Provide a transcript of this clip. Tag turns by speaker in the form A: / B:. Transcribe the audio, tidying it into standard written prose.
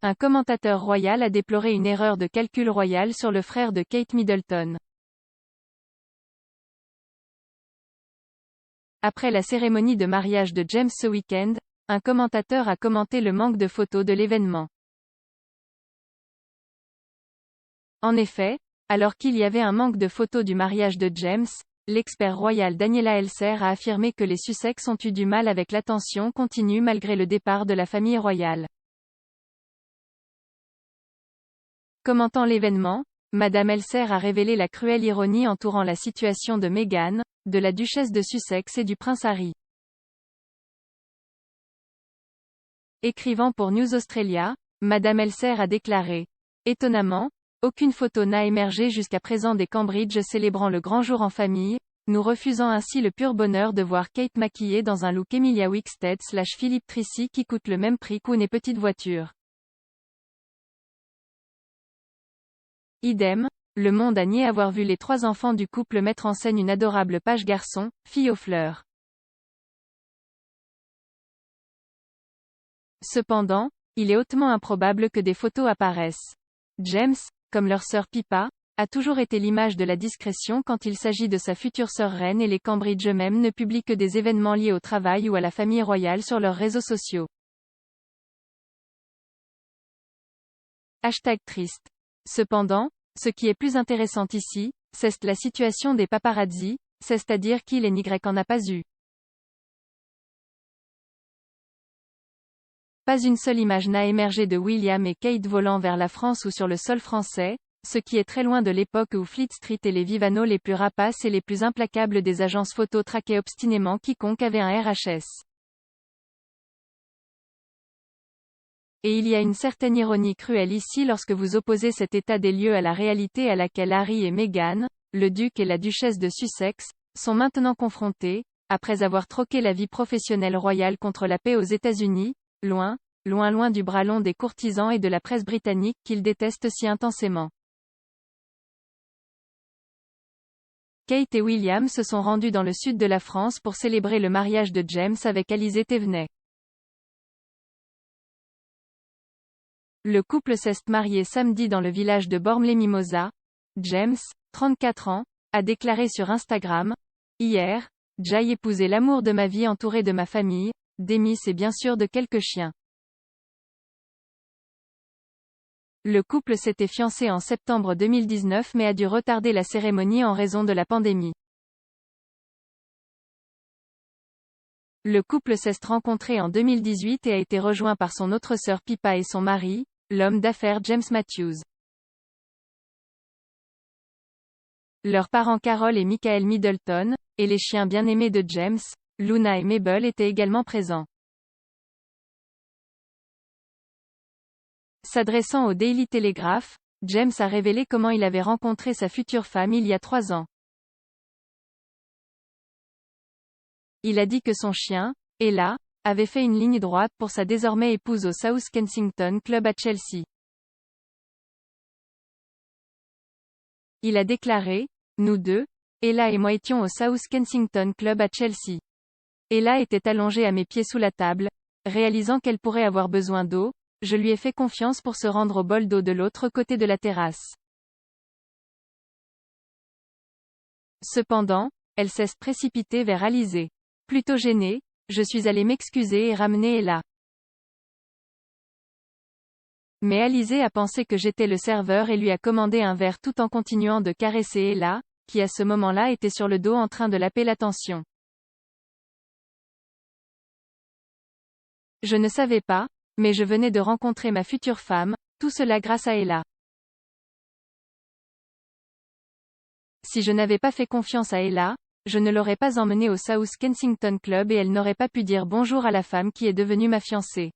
A: Un commentateur royal a déploré une erreur de calcul royal sur le frère de Kate Middleton. Après la cérémonie de mariage de James ce week-end, un commentateur a commenté le manque de photos de l'événement. En effet, alors qu'il y avait un manque de photos du mariage de James, l'expert royal Daniela Elser a affirmé que les Sussex ont eu du mal avec l'attention continue malgré le départ de la famille royale. Commentant l'événement, Madame Elser a révélé la cruelle ironie entourant la situation de Meghan, de la duchesse de Sussex et du prince Harry. Écrivant pour News Australia, Madame Elser a déclaré: étonnamment, aucune photo n'a émergé jusqu'à présent des Cambridge célébrant le grand jour en famille, nous refusant ainsi le pur bonheur de voir Kate maquillée dans un look Emilia Wickstead/Philip Treacy qui coûte le même prix qu'une petite voiture. Idem, Le Monde a nié avoir vu les 3 enfants du couple mettre en scène une adorable page garçon, fille aux fleurs. Cependant, il est hautement improbable que des photos apparaissent. James, comme leur sœur Pippa, a toujours été l'image de la discrétion quand il s'agit de sa future sœur reine et les Cambridge eux-mêmes ne publient que des événements liés au travail ou à la famille royale sur leurs réseaux sociaux. #triste. Cependant, ce qui est plus intéressant ici, c'est la situation des paparazzi, c'est-à-dire qu'il et n'y en a pas eu. Pas une seule image n'a émergé de William et Kate volant vers la France ou sur le sol français, ce qui est très loin de l'époque où Fleet Street et les Vivano les plus rapaces et les plus implacables des agences photo traquaient obstinément quiconque avait un RHS. Et il y a une certaine ironie cruelle ici lorsque vous opposez cet état des lieux à la réalité à laquelle Harry et Meghan, le duc et la duchesse de Sussex, sont maintenant confrontés, après avoir troqué la vie professionnelle royale contre la paix aux États-Unis, loin, loin loin du bras long des courtisans et de la presse britannique qu'ils détestent si intensément. Kate et William se sont rendus dans le sud de la France pour célébrer le mariage de James avec Alizé Thévenet. Le couple s'est marié samedi dans le village de Bormes-les-Mimosas. James, 34 ans, a déclaré sur Instagram: hier, j'ai épousé l'amour de ma vie entouré de ma famille, d'Emis et bien sûr de quelques chiens. Le couple s'était fiancé en septembre 2019 mais a dû retarder la cérémonie en raison de la pandémie. Le couple s'est rencontré en 2018 et a été rejoint par son autre sœur Pippa et son mari, l'homme d'affaires James Matthews. Leurs parents Carol et Michael Middleton, et les chiens bien-aimés de James, Luna et Mabel étaient également présents. S'adressant au Daily Telegraph, James a révélé comment il avait rencontré sa future femme il y a 3 ans. Il a dit que son chien, Ella, avait fait une ligne droite pour sa désormais épouse au South Kensington Club à Chelsea. Il a déclaré: nous deux, Ella et moi étions au South Kensington Club à Chelsea. Ella était allongée à mes pieds sous la table. Réalisant qu'elle pourrait avoir besoin d'eau, je lui ai fait confiance pour se rendre au bol d'eau de l'autre côté de la terrasse. Cependant, elle s'est précipitée vers Alizé. Plutôt gênée, je suis allée m'excuser et ramener Ella. Mais Alizé a pensé que j'étais le serveur et lui a commandé un verre tout en continuant de caresser Ella, qui à ce moment-là était sur le dos en train de laper l'attention. Je ne savais pas, mais je venais de rencontrer ma future femme, tout cela grâce à Ella. Si je n'avais pas fait confiance à Ella, je ne l'aurais pas emmenée au South Kensington Club et elle n'aurait pas pu dire bonjour à la femme qui est devenue ma fiancée.